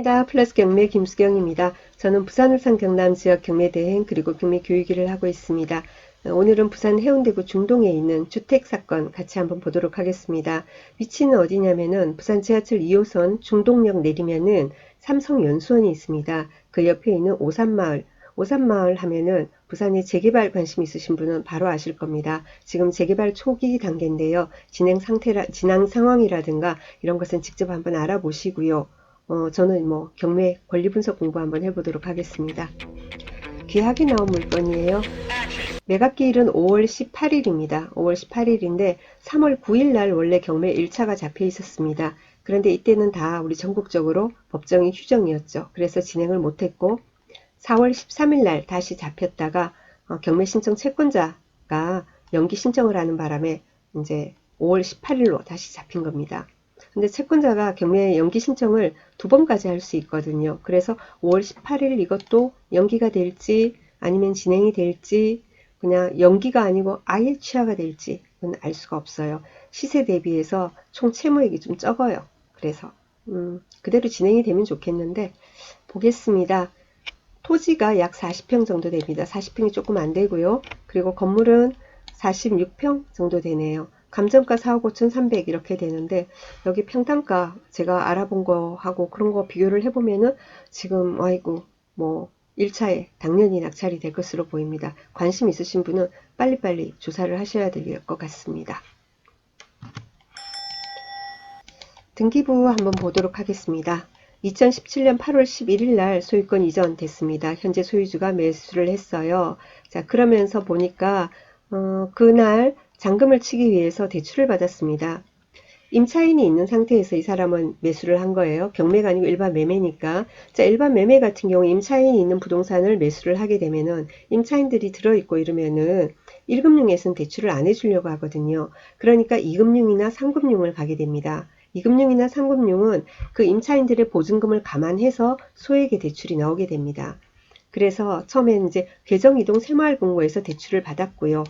반갑습니다. 플러스 경매 김수경입니다. 저는 부산 울산 경남 지역 경매 대행 그리고 경매 교육 일을 하고 있습니다. 오늘은 부산 해운대구 중동에 있는 주택 사건 같이 한번 보도록 하겠습니다. 위치는 어디냐면은 부산 지하철 2호선 중동역 내리면은 삼성연수원이 있습니다. 그 옆에 있는 오산마을. 오산마을 하면은 부산에 재개발 관심 있으신 분은 바로 아실 겁니다. 지금 재개발 초기 단계인데요. 진행 상황이라든가 이런 것은 직접 한번 알아보시고요. 저는 경매 권리 분석 공부 한번 해보도록 하겠습니다. 귀하게 나온 물건이에요. 매각기일은 5월 18일입니다. 5월 18일인데 3월 9일 날 원래 경매 1차가 잡혀 있었습니다. 그런데 이때는 다 우리 전국적으로 법정이 휴정이었죠. 그래서 진행을 못했고 4월 13일 날 다시 잡혔다가 경매 신청 채권자가 연기 신청을 하는 바람에 이제 5월 18일로 다시 잡힌 겁니다. 근데 채권자가 경매 연기 신청을 2번까지 할 수 있거든요. 그래서 5월 18일 이것도 연기가 될지 아니면 진행이 될지 그냥 연기가 아니고 아예 취하가 될지 그건 알 수가 없어요. 시세 대비해서 총 채무액이 좀 적어요. 그래서 그대로 진행이 되면 좋겠는데 보겠습니다. 토지가 약 40평 정도 됩니다. 40평이 조금 안 되고요. 그리고 건물은 46평 정도 되네요. 감정가 4억 5,300 이렇게 되는데 여기 평당가 제가 알아본 거하고 그런 거 비교를 해보면은 지금 아이고 1차에 당연히 낙찰이 될 것으로 보입니다. 관심 있으신 분은 빨리빨리 조사를 하셔야 될 것 같습니다. 등기부 한번 보도록 하겠습니다. 2017년 8월 11일 날 소유권 이전 됐습니다. 현재 소유주가 매수를 했어요. 자, 그러면서 보니까 그날 잔금을 치기 위해서 대출을 받았습니다. 임차인이 있는 상태에서 이 사람은 매수를 한 거예요. 경매가 아니고 일반 매매니까. 자, 일반 매매 같은 경우 임차인이 있는 부동산을 매수를 하게 되면은 임차인들이 들어있고 이러면은 1금융에서는 대출을 안 해주려고 하거든요. 그러니까 2금융이나 3금융을 가게 됩니다. 2금융이나 3금융은 그 임차인들의 보증금을 감안해서 소액의 대출이 나오게 됩니다. 그래서 처음에는 이제 계정이동 새마을금고에서 대출을 받았고요.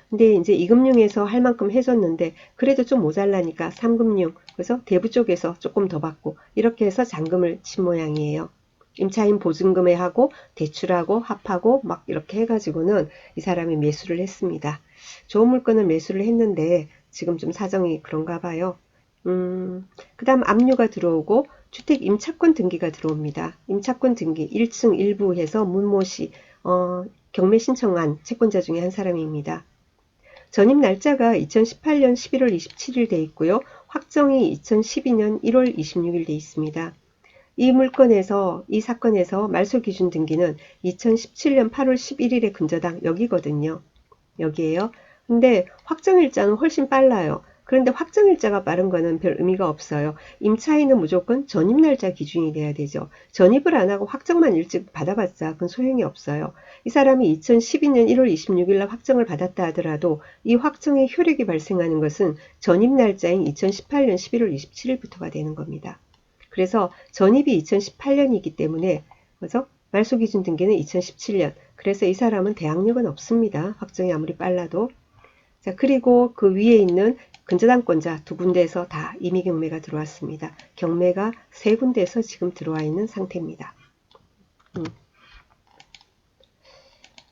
근데 이제 2금융에서 할 만큼 해줬는데 그래도 좀 모자라니까 3금융 그래서 대부 쪽에서 조금 더 받고 이렇게 해서 잔금을 친 모양이에요. 임차인 보증금에 하고 대출하고 합하고 막 이렇게 해가지고는 이 사람이 매수를 했습니다. 좋은 물건을 매수를 했는데 지금 좀 사정이 그런가 봐요. 그 다음 압류가 들어오고 주택 임차권 등기가 들어옵니다. 임차권 등기 1층 일부 해서 문모씨 경매 신청한 채권자 중에 한 사람입니다. 전입 날짜가 2018년 11월 27일 돼 있고요. 확정이 2012년 1월 26일 돼 있습니다. 이 사건에서 말소 기준 등기는 2017년 8월 11일에 근저당 여기거든요. 여기에요. 근데 확정일자는 훨씬 빨라요. 그런데 확정일자가 빠른 거는 별 의미가 없어요. 임차인은 무조건 전입날짜 기준이 돼야 되죠. 전입을 안 하고 확정만 일찍 받아봤자 그건 소용이 없어요. 이 사람이 2012년 1월 26일 날 확정을 받았다 하더라도 이 확정의 효력이 발생하는 것은 전입날짜인 2018년 11월 27일부터가 되는 겁니다. 그래서 전입이 2018년이기 때문에 그래서 말소기준 등기는 2017년. 그래서 이 사람은 대항력은 없습니다. 확정이 아무리 빨라도. 자, 그리고 그 위에 있는 근저당권자 2군데에서 다 임의 경매가 들어왔습니다. 경매가 3군데에서 지금 들어와 있는 상태입니다.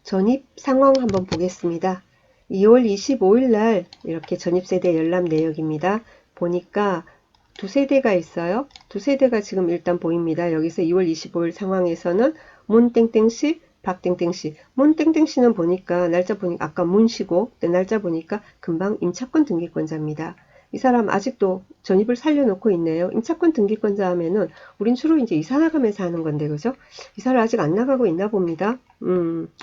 전입 상황 한번 보겠습니다. 2월 25일 날 이렇게 전입세대 열람 내역입니다. 보니까 2세대가 있어요. 2세대가 지금 일단 보입니다. 여기서 2월 25일 상황에서는 문땡땡씨, 박땡땡씨. 문땡땡씨는 보니까 날짜 보니까 아까 문씨고 날짜 보니까 금방 임차권 등기권자입니다. 이 사람 아직도 전입을 살려놓고 있네요. 임차권 등기권자 하면은 우린 주로 이제 이사 나가면서 하는 건데 그죠? 이사를 아직 안 나가고 있나 봅니다.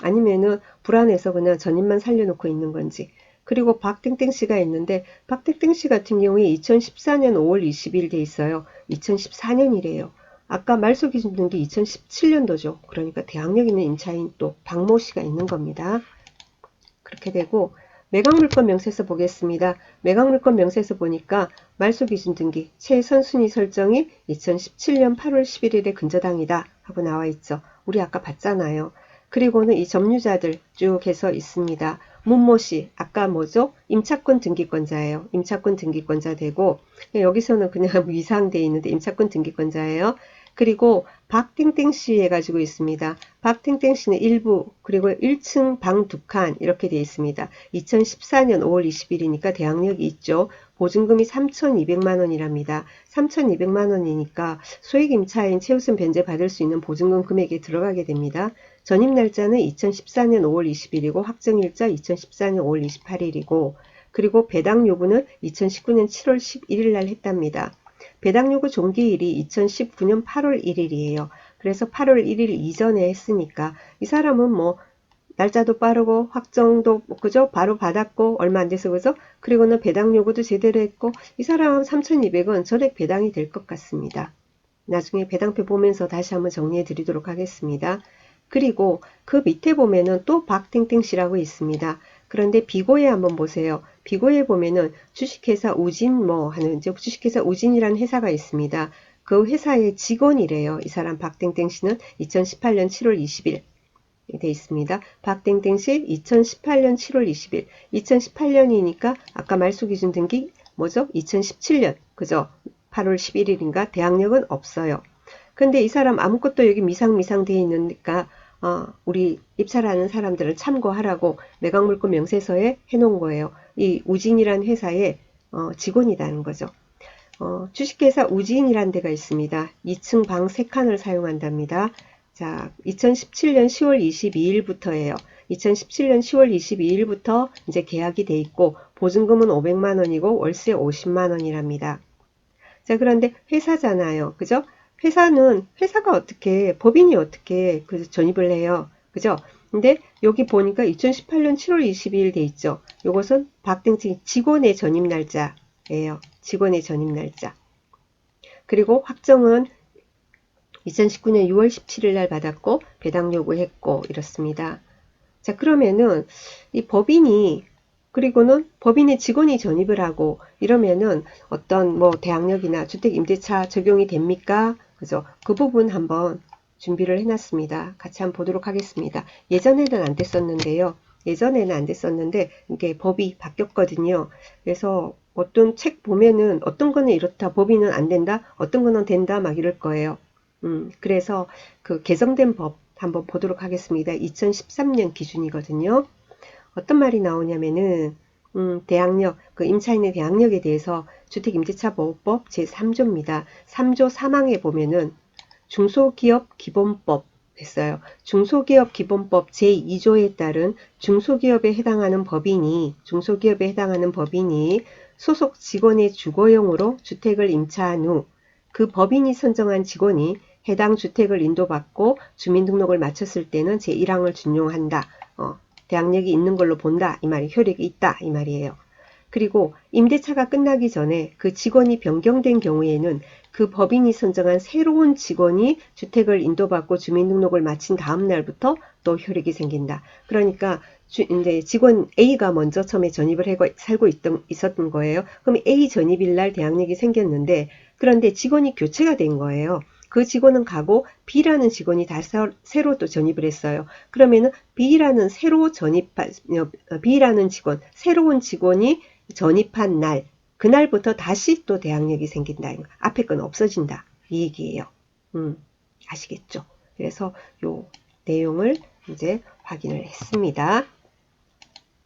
아니면은 불안해서 그냥 전입만 살려놓고 있는 건지. 그리고 박땡땡씨가 있는데 박땡땡씨 같은 경우에 2014년 5월 20일 돼 있어요. 2014년이래요. 아까 말소 기준 등기 2017년도죠. 그러니까 대항력 있는 임차인 또 박모씨가 있는 겁니다. 그렇게 되고 매각물건 명세서 보겠습니다. 매각물건 명세서 보니까 말소 기준 등기 최선순위 설정이 2017년 8월 11일에 근저당이다 하고 나와 있죠. 우리 아까 봤잖아요. 그리고는 이 점유자들 쭉 해서 있습니다. 문모 씨, 아까 뭐죠? 임차권 등기권자예요. 임차권 등기권자 되고, 여기서는 그냥 위상돼 있는데 임차권 등기권자예요. 그리고 박땡땡 씨 해가지고 있습니다. 박땡땡 씨는 일부, 그리고 1층 방 2칸 이렇게 돼 있습니다. 2014년 5월 20일이니까 대항력이 있죠. 보증금이 3,200만 원이랍니다. 3,200만 원이니까 소액 임차인 최우선 변제 받을 수 있는 보증금 금액에 들어가게 됩니다. 전입 날짜는 2014년 5월 20일이고 확정일자 2014년 5월 28일이고 그리고 배당 요구는 2019년 7월 11일 날 했답니다. 배당 요구 종기일이 2019년 8월 1일이에요. 그래서 8월 1일 이전에 했으니까 이 사람은 뭐 날짜도 빠르고 확정도 그죠? 바로 받았고 얼마 안 돼서 그죠? 그리고는 배당 요구도 제대로 했고 이 사람 3,200원 전액 배당이 될 것 같습니다. 나중에 배당표 보면서 다시 한번 정리해 드리도록 하겠습니다. 그리고 그 밑에 보면은 또 박땡땡 씨라고 있습니다. 그런데 비고에 한번 보세요. 비고에 보면은 주식회사 우진 뭐 하는 주식회사 우진이라는 회사가 있습니다. 그 회사의 직원이래요. 이 사람 박땡땡 씨는 2018년 7월 20일 돼 있습니다. 박땡땡 씨 2018년 7월 20일 2018년이니까 아까 말소기준 등기 뭐죠? 2017년 그죠? 8월 11일인가 대항력은 없어요. 근데 이 사람 아무것도 여기 미상 돼 있으니까 우리 입찰하는 사람들은 참고하라고 매각물권 명세서에 해놓은 거예요. 이 우진이란 회사의 직원이라는 거죠. 주식회사 우진이란 데가 있습니다. 2층 방 3칸을 사용한답니다. 자, 2017년 10월 22일부터예요. 2017년 10월 22일부터 이제 계약이 돼 있고 보증금은 500만 원이고 월세 50만 원이랍니다. 자, 그런데 회사잖아요. 그죠? 회사가 어떻게, 법인이 어떻게 전입을 해요. 그죠? 근데 여기 보니까 2018년 7월 22일 돼 있죠. 요것은 박등증 직원의 전입 날짜예요. 직원의 전입 날짜. 그리고 확정은 2019년 6월 17일 날 받았고 배당 요구했고 이렇습니다. 자, 그러면은 이 법인이 그리고는 법인의 직원이 전입을 하고 이러면은 어떤 뭐 대항력이나 주택임대차 적용이 됩니까? 그죠? 그 부분 한번 준비를 해놨습니다. 같이 한번 보도록 하겠습니다. 예전에는 안 됐었는데요. 예전에는 안 됐었는데 이게 법이 바뀌었거든요. 그래서 어떤 책 보면은 어떤 거는 이렇다, 법인은 안 된다, 어떤 거는 된다 막 이럴 거예요. 그래서 그 개정된 법 한번 보도록 하겠습니다. 2013년 기준이거든요. 어떤 말이 나오냐면은 대항력, 그 임차인의 대항력에 대해서 주택임대차보호법 제3조입니다. 3조 3항에 보면은 중소기업 기본법 했어요. 중소기업 기본법 제2조에 따른 중소기업에 해당하는 법인이 소속 직원의 주거용으로 주택을 임차한 후 그 법인이 선정한 직원이 해당 주택을 인도받고 주민등록을 마쳤을 때는 제1항을 준용한다. 대항력이 있는 걸로 본다. 이 말이 효력이 있다. 이 말이에요. 그리고 임대차가 끝나기 전에 그 직원이 변경된 경우에는 그 법인이 선정한 새로운 직원이 주택을 인도받고 주민등록을 마친 다음 날부터 또 효력이 생긴다. 그러니까 이제 직원 A가 먼저 처음에 전입을 하고 살고 있었던 거예요. 그럼 A 전입일 날 대항력이 생겼는데 그런데 직원이 교체가 된 거예요. 그 직원은 가고 B라는 직원이 다시 새로 또 전입을 했어요. 그러면은 B라는 직원, 새로운 직원이 전입한 날, 그날부터 다시 또 대항력이 생긴다. 앞에 건 없어진다. 이 얘기예요. 아시겠죠? 그래서 요 내용을 이제 확인을 했습니다.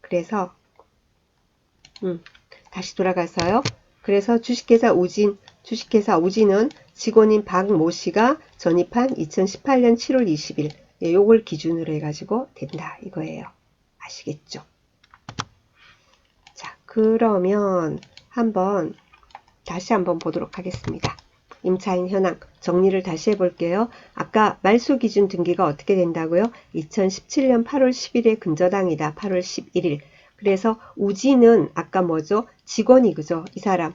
그래서 다시 돌아가서요. 그래서 주식회사 우진은 직원인 박모 씨가 전입한 2018년 7월 20일 요걸 기준으로 해가지고 된다 이거예요. 아시겠죠? 자, 그러면 다시 한번 보도록 하겠습니다. 임차인 현황 정리를 다시 해볼게요. 아까 말소 기준 등기가 어떻게 된다고요? 2017년 8월 10일에 근저당이다. 8월 11일. 그래서 우진은 아까 뭐죠? 직원이 그죠? 이 사람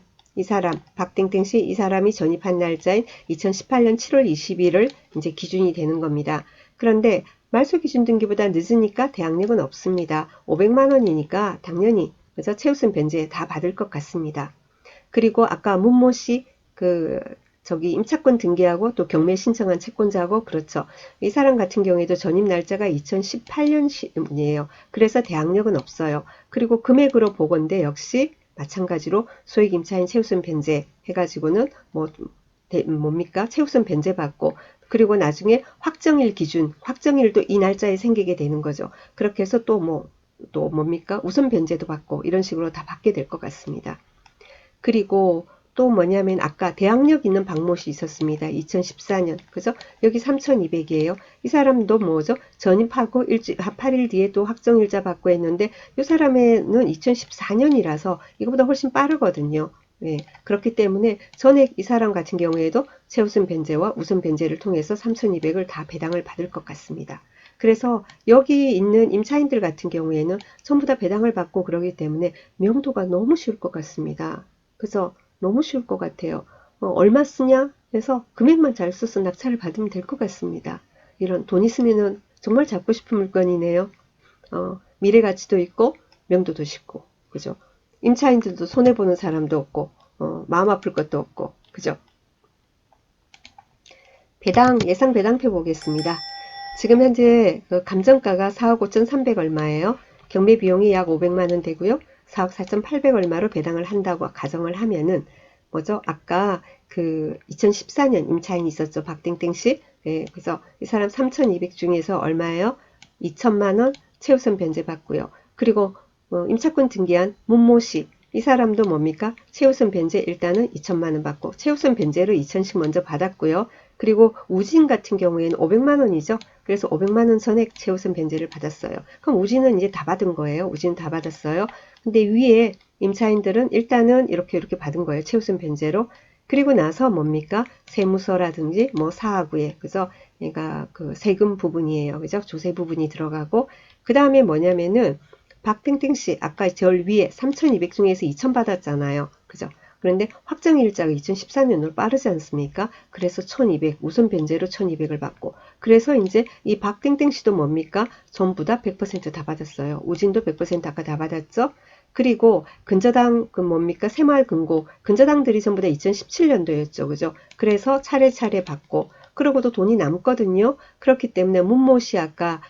박땡땡 씨 이 사람이 전입한 날짜인 2018년 7월 20일을 이제 기준이 되는 겁니다. 그런데 말소 기준 등기보다 늦으니까 대항력은 없습니다. 500만 원이니까 당연히 그죠? 최우선 변제 다 받을 것 같습니다. 그리고 아까 문모 씨 그 저기 임차권 등기하고 또 경매 신청한 채권자고 그렇죠. 이 사람 같은 경우에도 전입 날짜가 2018년이에요. 그래서 대항력은 없어요. 그리고 금액으로 보건대 역시 마찬가지로 소액 임차인 최우선 변제 해가지고는 뭡니까? 최우선 변제 받고 그리고 나중에 확정일 기준, 확정일도 이 날짜에 생기게 되는 거죠. 그렇게 해서 또 뭡니까? 우선 변제도 받고 이런 식으로 다 받게 될 것 같습니다. 그리고 또 뭐냐면 아까 대항력 있는 박모 씨 있었습니다. 2014년. 그죠? 여기 3,200이에요. 이 사람도 뭐죠? 전입하고 8일 뒤에 또 확정일자 받고 했는데 이 사람은 2014년이라서 이거보다 훨씬 빠르거든요. 예, 그렇기 때문에 전액 이 사람 같은 경우에도 최우선 변제와 우선 변제를 통해서 3,200을 다 배당을 받을 것 같습니다. 그래서 여기 있는 임차인들 같은 경우에는 전부 다 배당을 받고 그러기 때문에 명도가 너무 쉬울 것 같습니다. 그래서 너무 쉬울 것 같아요. 얼마 쓰냐 해서 금액만 잘 써서 낙찰을 받으면 될 것 같습니다. 이런 돈 있으면은 정말 잡고 싶은 물건이네요. 미래 가치도 있고 명도도 쉽고 그죠? 임차인들도 손해보는 사람도 없고 마음 아플 것도 없고 그죠? 예상 배당표 보겠습니다. 지금 현재 그 감정가가 4억 5,300 얼마예요. 경매 비용이 약 500만원 되고요. 4억 4,800 얼마로 배당을 한다고 가정을 하면은 뭐죠? 아까 그 2014년 임차인이 있었죠. 박땡땡씨. 네, 그래서 이 사람 3,200 중에서 얼마예요? 2천만원 최우선 변제 받고요. 그리고 임차권 등기한 문모씨. 이 사람도 뭡니까? 최우선 변제 일단은 2천만원 받고 최우선 변제로 2천씩 먼저 받았고요. 그리고 우진 같은 경우에는 500만원이죠. 그래서 500만원 전액 최우선 변제를 받았어요. 그럼 우진은 이제 다 받은 거예요. 우진 다 받았어요. 근데 위에 임차인들은 일단은 이렇게 받은 거예요. 최우선 변제로. 그리고 나서 뭡니까? 세무서라든지 사하구에 그래서 얘가 그 세금 부분이에요. 그죠? 조세 부분이 들어가고 그 다음에 뭐냐면은 박땡땡씨 아까 절 위에 3,200 중에서 2,000 받았잖아요. 그죠? 그런데 확정일자가 2014년으로 빠르지 않습니까? 그래서 1200 우선 변제로 1200을 받고 그래서 이제 이 박땡땡씨도 뭡니까? 전부 다 100% 받았어요. 우진도 100% 아까 다 받았죠? 그리고 근저당 그 뭡니까? 새마을금고 근저당들이 전부 다 2017년도였죠. 그죠? 그래서 차례차례 받고 그러고도 돈이 남거든요. 그렇기 때문에 문모씨 아까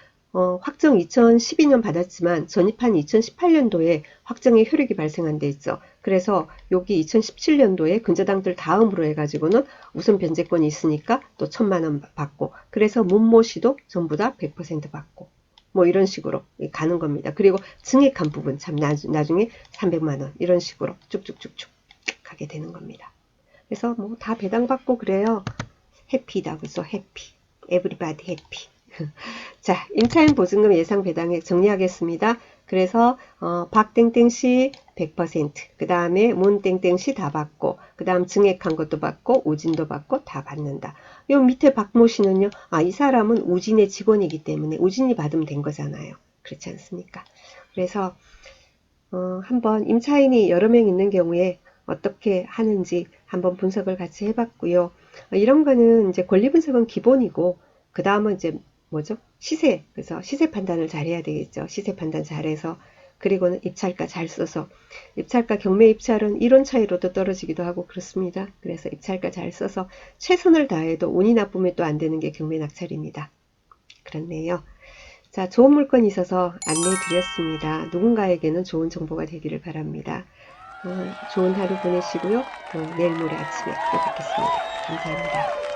확정 2012년 받았지만 전입한 2018년도에 확정의 효력이 발생한 데 있죠. 그래서 여기 2017년도에 근저당들 다음으로 해가지고는 우선 변제권이 있으니까 또 1,000만원 받고 그래서 문모씨도 전부 다 100% 받고 이런 식으로 가는 겁니다. 그리고 증액한 부분 참 나중에 300만원 이런 식으로 쭉쭉쭉쭉 가게 되는 겁니다. 그래서 다 배당받고 그래요. 해피다. 그래서 해피. 에브리바디 해피. 자, 임차인 보증금 예상 배당액 정리하겠습니다. 그래서 박땡땡씨 100%, 그 다음에 문땡땡씨 다 받고, 그 다음 증액한 것도 받고, 우진도 받고 다 받는다. 요 밑에 박모씨는요. 이 사람은 우진의 직원이기 때문에 우진이 받으면 된 거잖아요. 그렇지 않습니까? 그래서 한번 임차인이 여러 명 있는 경우에 어떻게 하는지 한번 분석을 같이 해봤고요. 이런 거는 이제 권리 분석은 기본이고, 그 다음은 이제 뭐죠? 시세. 그래서 시세 판단을 잘 해야 되겠죠. 시세 판단 잘해서. 그리고는 입찰가 잘 써서. 입찰가 경매 입찰은 이론 차이로도 떨어지기도 하고 그렇습니다. 그래서 입찰가 잘 써서 최선을 다해도 운이 나쁘면 또 안 되는 게 경매 낙찰입니다. 그렇네요. 자, 좋은 물건이 있어서 안내해 드렸습니다. 누군가에게는 좋은 정보가 되기를 바랍니다. 좋은 하루 보내시고요. 내일 모레 아침에 또 뵙겠습니다. 감사합니다.